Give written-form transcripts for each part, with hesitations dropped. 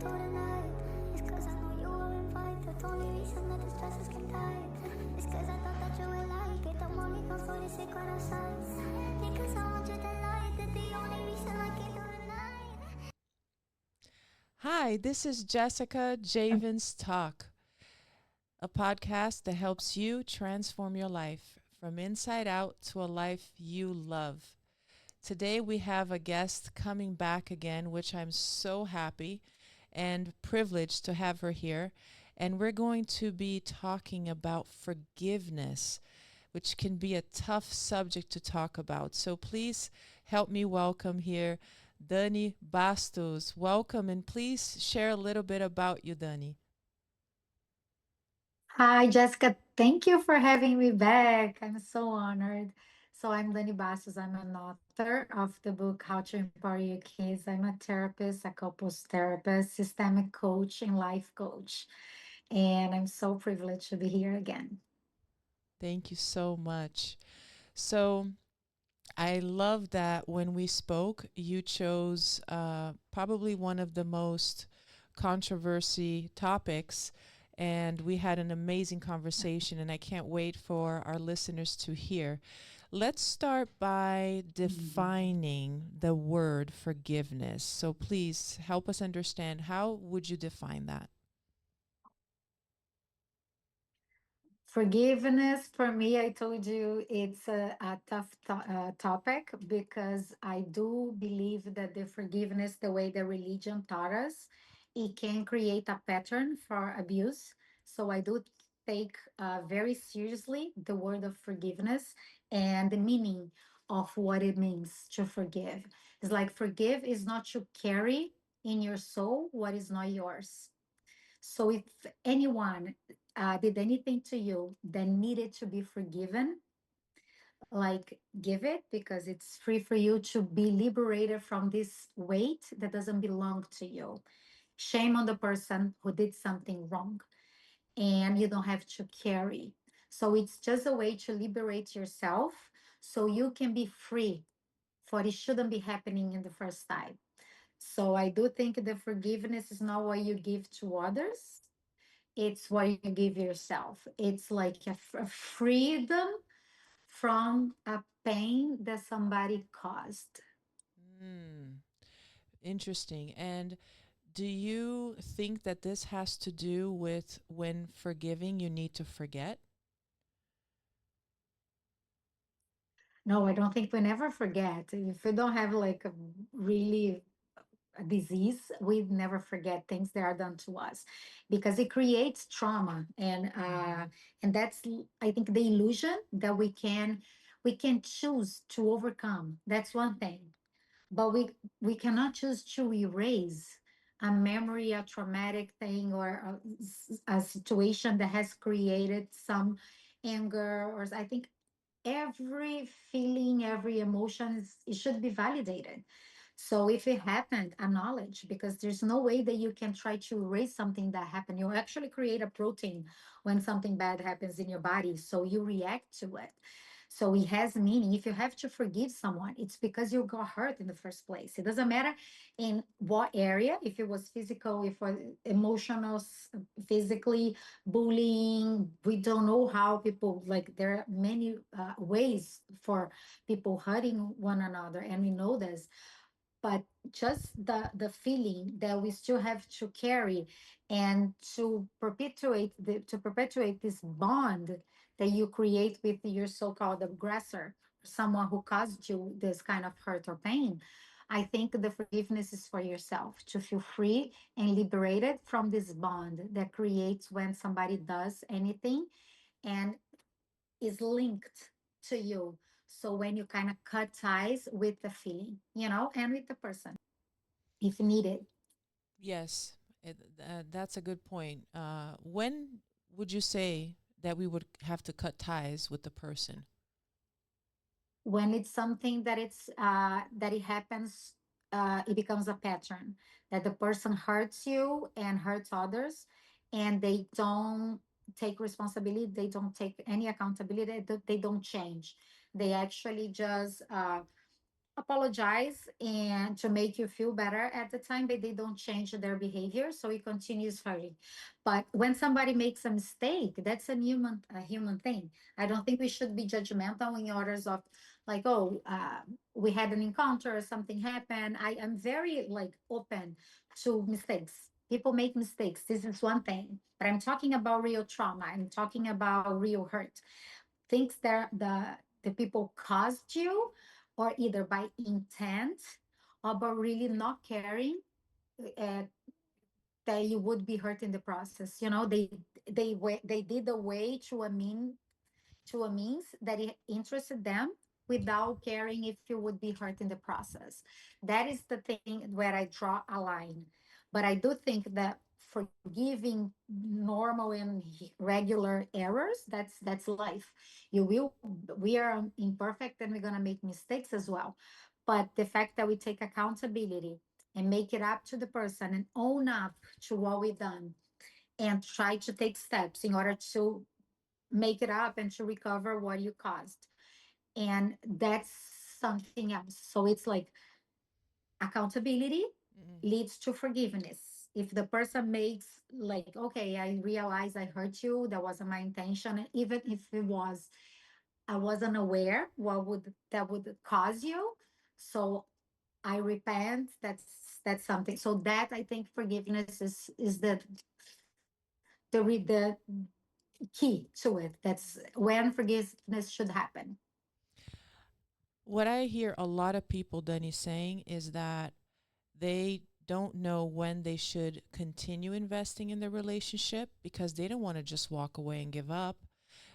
through the night. It's cause I know you were invited. The only reason that the stress is getting tight. It's cause I thought that you would like it. I'm only gone for the sake of our sides. Because I want you to like it. The only reason I came through the night. Hi, this is Jessica Javens Talk, a podcast that helps you transform your life from inside out to a life you love. Today we have a guest coming back again, which I'm so happy and privileged to have her here. And we're going to be talking about forgiveness, which can be a tough subject to talk about. So please help me welcome here Dany Bastos. Welcome, and please share a little bit about you, Dany. Hi, Jessica. Thank you for having me back. I'm so honored. So, I'm Dany Bastos. I'm an author of the book How to Empower Your Kids. I'm a therapist, a couples therapist, systemic coach, and life coach. And I'm so privileged to be here again. Thank you so much. So, I love that when we spoke, you chose probably one of the most controversy topics, and we had an amazing conversation, and I can't wait for our listeners to hear. Let's start by defining the word forgiveness. So please help us understand, how would you define that? Forgiveness for me, I told you it's a tough topic because I do believe that the forgiveness, the way the religion taught us, it can create a pattern for abuse. So I do take very seriously the word of forgiveness and the meaning of what it means to forgive. It's like forgive is not to carry in your soul what is not yours. So if anyone did anything to you that needed to be forgiven, like give it because it's free for you to be liberated from this weight that doesn't belong to you. Shame on the person who did something wrong and you don't have to carry. So it's just a way to liberate yourself so you can be free for it shouldn't be happening in the first time. So I do think the forgiveness is not what you give to others, it's what you give yourself. It's like a freedom from a pain that somebody caused. Mm, interesting. And do you think that this has to do with when forgiving, you need to forget? No, I don't think we never forget. If we don't have like a really a disease, we never forget things that are done to us because it creates trauma, and that's I think the illusion that we can choose to overcome. That's one thing, but we cannot choose to erase a memory, a traumatic thing, or a situation that has created some anger. Or I think every feeling, every emotion it should be validated. So if it happened, acknowledge, because there's no way that you can try to erase something that happened. You actually create a protein when something bad happens in your body, so you react to it. So it has meaning. If you have to forgive someone, it's because you got hurt in the first place. It doesn't matter in what area, if it was physical, if it was emotional, physically, bullying. We don't know how people, like, there are many ways for people hurting one another, and we know this, but just the feeling that we still have to carry and to perpetuate this bond that you create with your so-called aggressor, someone who caused you this kind of hurt or pain. I think the forgiveness is for yourself to feel free and liberated from this bond that creates when somebody does anything and is linked to you. So when you kind of cut ties with the feeling, and with the person, if needed. Yes, that's a good point. When would you say that we would have to cut ties with the person? When it's something that it happens, it becomes a pattern that the person hurts you and hurts others, and they don't take responsibility, they don't take any accountability, they don't change. They actually just apologize and to make you feel better at the time, but they don't change their behavior, so it continues hurting. But when somebody makes a mistake, that's a human thing. I don't think we should be judgmental in orders of like, oh, we had an encounter or something happened. I am very like open to mistakes. People make mistakes. This is one thing, but I'm talking about real trauma. I'm talking about real hurt, things that the people caused you, or either by intent or by really not caring, uh, that you would be hurt in the process. They did away to a means that it interested them without caring if you would be hurt in the process. That is the thing where I draw a line. But I do think that forgiving normal and regular errors, that's life. We are imperfect and we're going to make mistakes as well. But the fact that we take accountability and make it up to the person and own up to what we've done and try to take steps in order to make it up and to recover what you caused. And that's something else. So it's like accountability Mm-mm. leads to forgiveness. If the person makes like, okay, I realize I hurt you, that wasn't my intention, and even if it was, I wasn't aware what would that would cause you. So I repent. That's something. So that I think forgiveness is the key to it. That's when forgiveness should happen. What I hear a lot of people, Dany, saying is that they don't know when they should continue investing in the relationship because they don't want to just walk away and give up.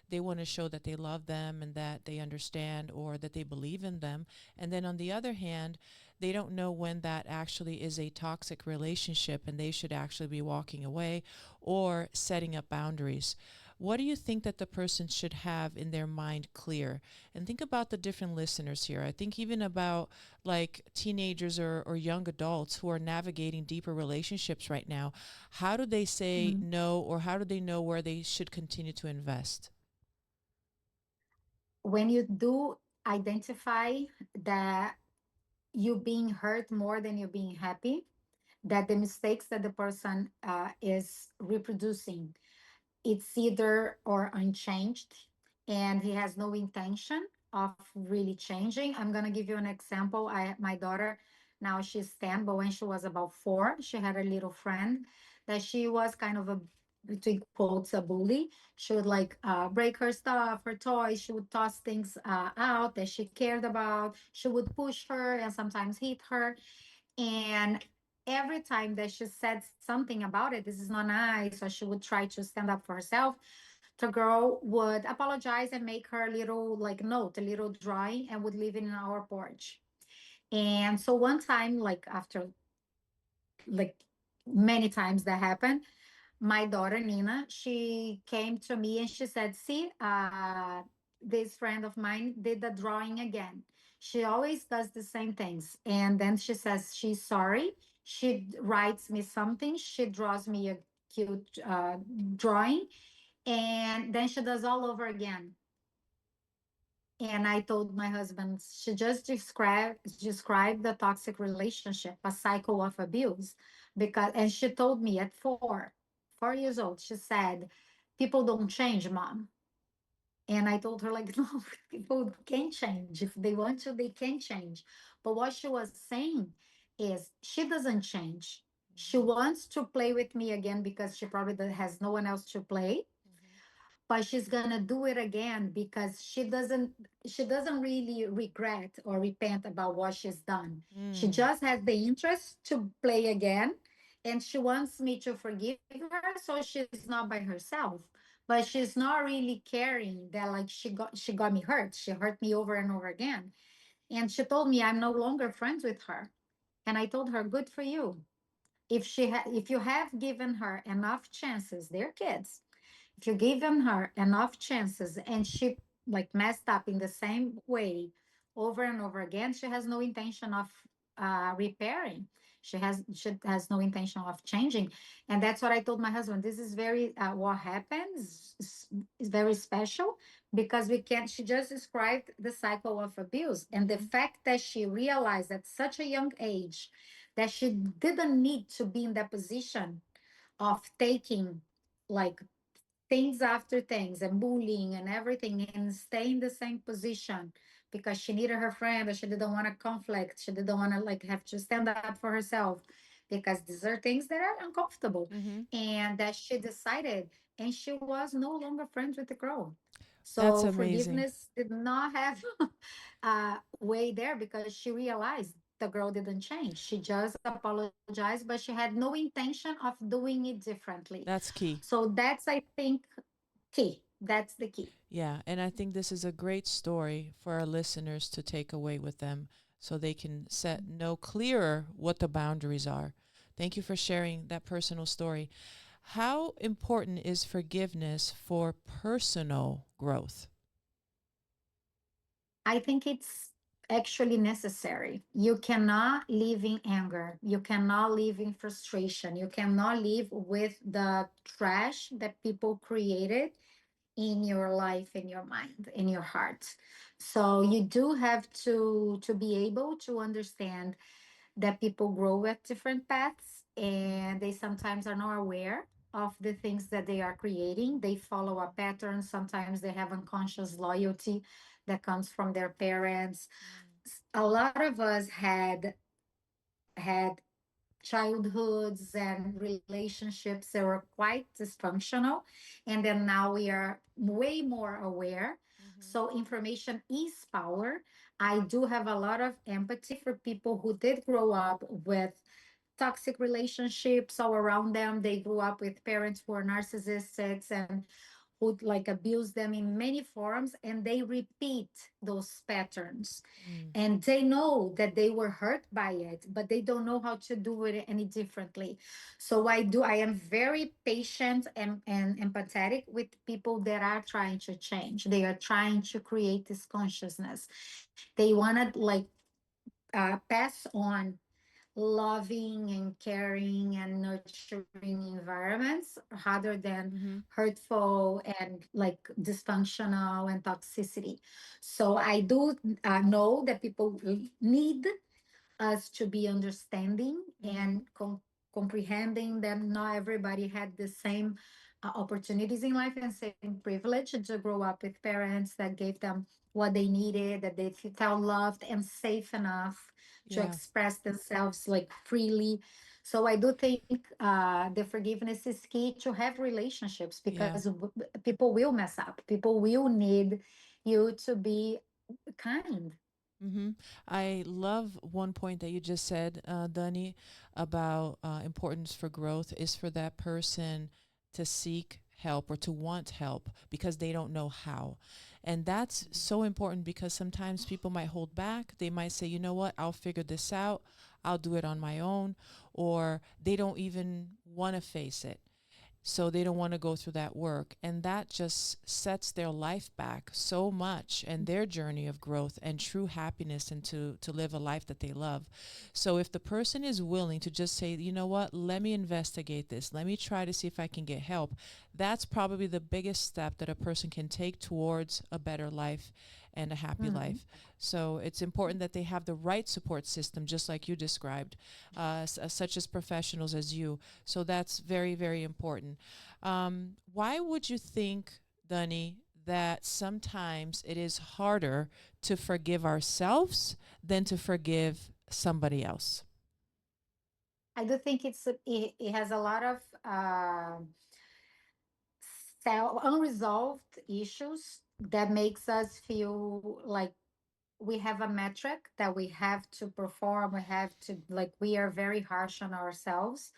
They want to show that they love them and that they understand or that they believe in them. And then on the other hand, they don't know when that actually is a toxic relationship and they should actually be walking away or setting up boundaries. What do you think that the person should have in their mind clear? And think about the different listeners here. I think even about like teenagers or young adults who are navigating deeper relationships right now. How do they say Mhm. no, or how do they know where they should continue to invest? When you do identify that you being hurt more than you being happy, that the mistakes that the person is reproducing, it's either or unchanged and he has no intention of really changing. I'm going to give you an example. My daughter, now she's 10, but when she was about 4, she had a little friend that she was kind of a, between quotes, a bully. She would like break her stuff, her toys. She would toss things out that she cared about. She would push her and sometimes hit her. And every time that she said something about it, this is not nice, or she would try to stand up for herself, the girl would apologize and make her a little like note, a little drawing, and would leave it in our porch. And so one time, like after like many times that happened, my daughter Nina, she came to me and she said, "See, this friend of mine did the drawing again. She always does the same things." And then she says she's sorry. She writes me something. She draws me a cute drawing, and then she does all over again. And I told my husband, she just described the toxic relationship, a cycle of abuse. Because and she told me at 4 years old, she said, "People don't change, mom." And I told her, like, no, people can change. If they want to, they can change. But what she was saying is she doesn't change. She Mm-hmm. wants to play with me again because she probably has no one else to play, Mm-hmm. but she's gonna do it again because she doesn't really regret or repent about what she's done. She Mm. just has the interest to play again, and she wants me to forgive her so she's not by herself. But she's not really caring that like she got me hurt. She hurt me over and over again. And she told me I'm no longer friends with her. And I told her, good for you. If you have given her enough chances, they're kids, if you given her enough chances and she like messed up in the same way over and over again, she has no intention of repairing. She has no intention of changing. And that's what I told my husband. This is very what happens is very special because we can't. She just described the cycle of abuse, and the Mm-hmm. fact that she realized at such a young age that she didn't need to be in that position of taking like things after things and bullying and everything and stay in the same position because she needed her friend, or she didn't want to conflict, she didn't want to like have to stand up for herself, because these are things that are uncomfortable. Mm-hmm. And that she decided, and she was no longer friends with the girl. That's So amazing. forgiveness did not have way there, because she realized the girl didn't change. She just apologized, but she had no intention of doing it differently. That's key. So that's, I think, key. That's the key. Yeah, and I think this is a great story for our listeners to take away with them so they can set know clearer what the boundaries are. Thank you for sharing that personal story. How important is forgiveness for personal growth? I think it's actually necessary. You cannot live in anger. You cannot live in frustration. You cannot live with the trash that people created in your life, in your mind, in your heart. So you do have to be able to understand that people grow at different paths, and they sometimes are not aware of the things that they are creating. They follow a pattern. Sometimes they have unconscious loyalty that comes from their parents. A lot of us had childhoods and relationships that were quite dysfunctional, and then now we are way more aware. Mm-hmm. So information is power. I do have a lot of empathy for people who did grow up with toxic relationships all around them. They grew up with parents who are narcissists and who like abuse them in many forms, and they repeat those patterns, Mm. and they know that they were hurt by it, but they don't know how to do it any differently. So I am very patient and empathetic with people that are trying to change. They are trying to create this consciousness. They want to like pass on loving and caring and nurturing environments rather than Mm-hmm. hurtful and like dysfunctional and toxicity. So I do know that people need us to be understanding Mm-hmm. and comprehending that not everybody had the same opportunities in life and same privilege to grow up with parents that gave them what they needed, that they felt loved and safe enough to Yeah. express themselves like freely. So I do think the forgiveness is key to have relationships, Yeah. because people will mess up. People will need you to be kind. Mm-hmm. I love one point that you just said, Dani, about importance for growth is for that person to seek help or to want help because they don't know how. And that's so important because sometimes people might hold back. They might say, you know what, I'll figure this out. I'll do it on my own. Or they don't even want to face it, so they don't want to go through that work, and that just sets their life back so much and their journey of growth and true happiness, and to live a life that they love. So if the person is willing to just say, you know what, let me investigate this, let me try to see if I can get help, that's probably the biggest step that a person can take towards a better life and a happy Mhm. life. So it's important that they have the right support system, just like you described, such as professionals as you. So that's very, very important. Why would you think, Dunny, that sometimes it is harder to forgive ourselves than to forgive somebody else? I do think it has a lot of self unresolved issues that makes us feel like we have a metric that we have to perform. We have to like we are very harsh on ourselves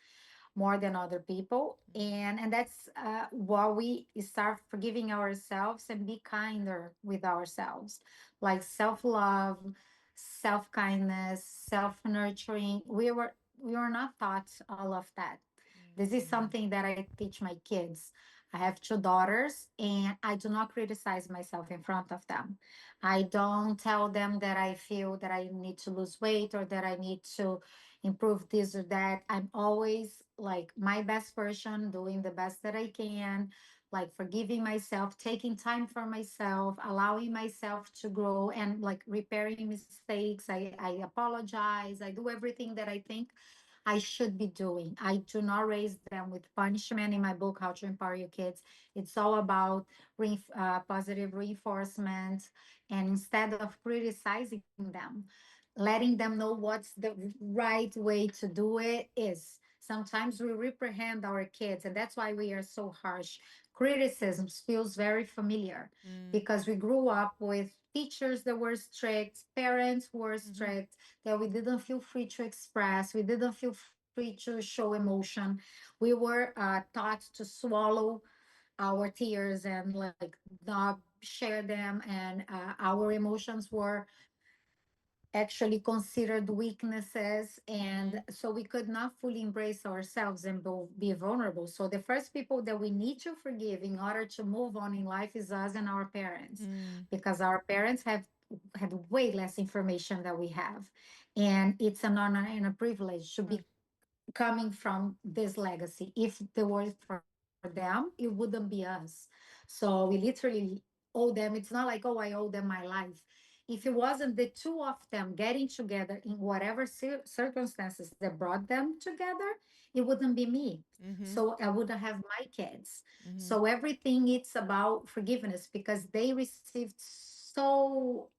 more than other people, and that's while we start forgiving ourselves and be kinder with ourselves, like self-love, self-kindness, self-nurturing. We were not taught all of that. This is Mm-hmm. something that I teach my kids. I have two daughters, and I do not criticize myself in front of them. I don't tell them that I feel that I need to lose weight or that I need to improve this or that. I'm always like my best version, doing the best that I can, like forgiving myself, taking time for myself, allowing myself to grow, and like repairing mistakes. I apologize. I do everything that I think I should be doing. I do not raise them with punishment. In my book, How to Empower Your Kids, it's all about positive reinforcement. And instead of criticizing them, letting them know what's the right way to do it is. Sometimes we reprehend our kids, and that's why we are so harsh. Criticism feels very familiar Mm. because we grew up with teachers that were strict, parents who were Mm-hmm. strict, that we didn't feel free to express, we didn't feel free to show emotion. We were taught to swallow our tears and like not share them, and our emotions were actually considered weaknesses, Mm-hmm. and so we could not fully embrace ourselves and be vulnerable. So the first people that we need to forgive in order to move on in life is us and our parents, Mm. because our parents have had way less information than we have, and it's an honor and a privilege to be coming from this legacy. If it were for them, it wouldn't be us. So we literally owe them. It's not like, oh, I owe them my life. If it wasn't the two of them getting together in whatever circumstances that brought them together, it wouldn't be me. Mm-hmm. So I wouldn't have my kids. Mm-hmm. So everything it's about forgiveness, because they received so,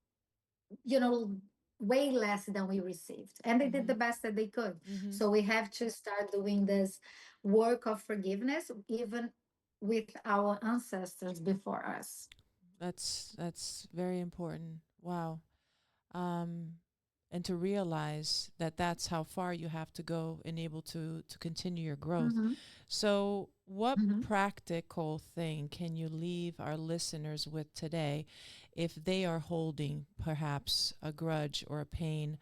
you know, way less than we received. And they did Mm-hmm. the best that they could. Mm-hmm. So we have to start doing this work of forgiveness, even with our ancestors before us. That's very important. Wow. Um, and to realize that that's how far you have to go and able to continue your growth. Hmm. So, what Hmm. practical thing can you leave our listeners with today if they are holding perhaps a grudge or a pain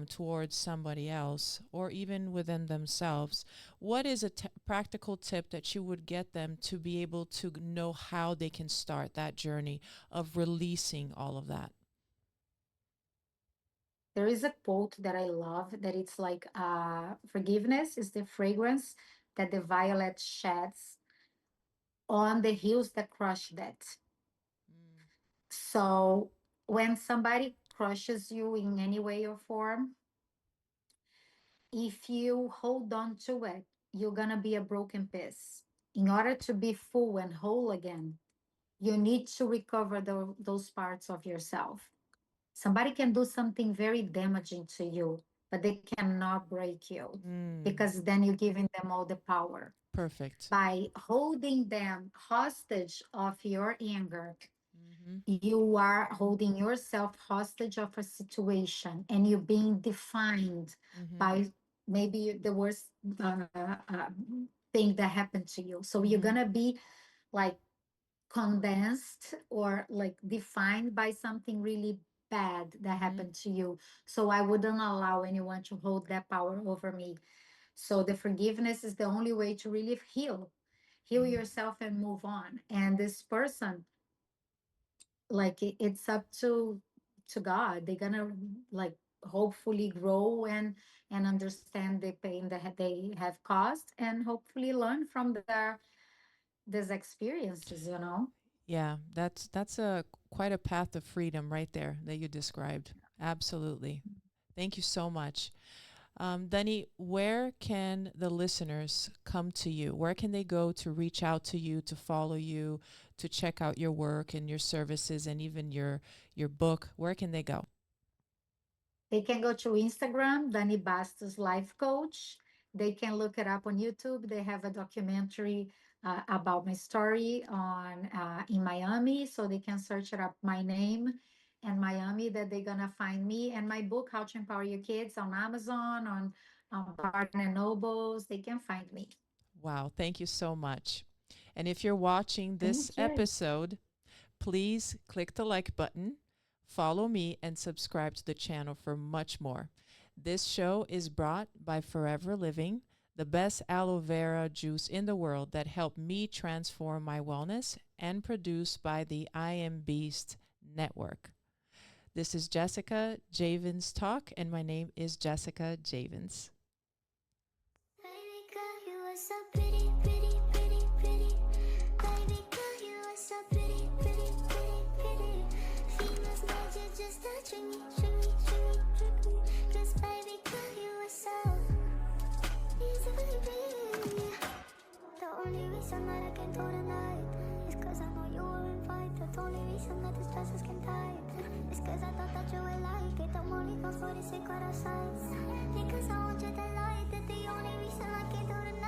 towards somebody else or even within themselves? What is a practical tip that you would get them to be able to know how they can start that journey of releasing all of that? There is a quote that I love that it's like, forgiveness is the fragrance that the violet sheds on the hills that crushed it. Mm. So when somebody crushes you in any way or form, if you hold on to it, you're going to be a broken piece. In order to be full and whole again, you need to recover those parts of yourself. Somebody can do something very damaging to you, but they cannot break you, Mm. because then you're giving them all the power. Perfect. By holding them hostage of your anger, Mm-hmm. you are holding yourself hostage of a situation, and you're being defined Mm-hmm. by maybe the worst thing that happened to you. So you're Mm-hmm. gonna be like condensed or like defined by something really bad that Mm-hmm. happened to you. So I wouldn't allow anyone to hold that power over me. So the forgiveness is the only way to really heal Mm-hmm. yourself and move on. And this person, like it's up to God. They're gonna like hopefully grow and understand the pain that they have caused, and hopefully learn from their these experiences, you know. Yeah, that's a quite a path of freedom right there that you described. Absolutely. Thank you so much. Dany, where can the listeners come to you? Where can they go to reach out to you, to follow you, to check out your work and your services and even your book? Where can they go? They can go to Instagram, Dany Bastos Life Coach. They can look it up on YouTube. They have a documentary about my story on in Miami, so they can search it up, my name and Miami, that they're gonna find me, and my book, How to Empower Your Kids, on Amazon, on Barnes and Nobles. They can find me. Wow, thank you so much. And if you're watching this Thank you. episode, please click the like button, follow me, and subscribe to the channel for much more. This show is brought by Forever Living, the best aloe vera juice in the world that helped me transform my wellness, and produced by the I Am Beast Network. This is Jessica Javens Talk, and my name is Jessica Javens. Baby girl, you are so pretty, pretty, pretty, pretty. Baby reason that the stress is contained. It's cause I thought that you would like it. I'm only gone for the sake of our sides. Because I want you to like that. The only reason I can do the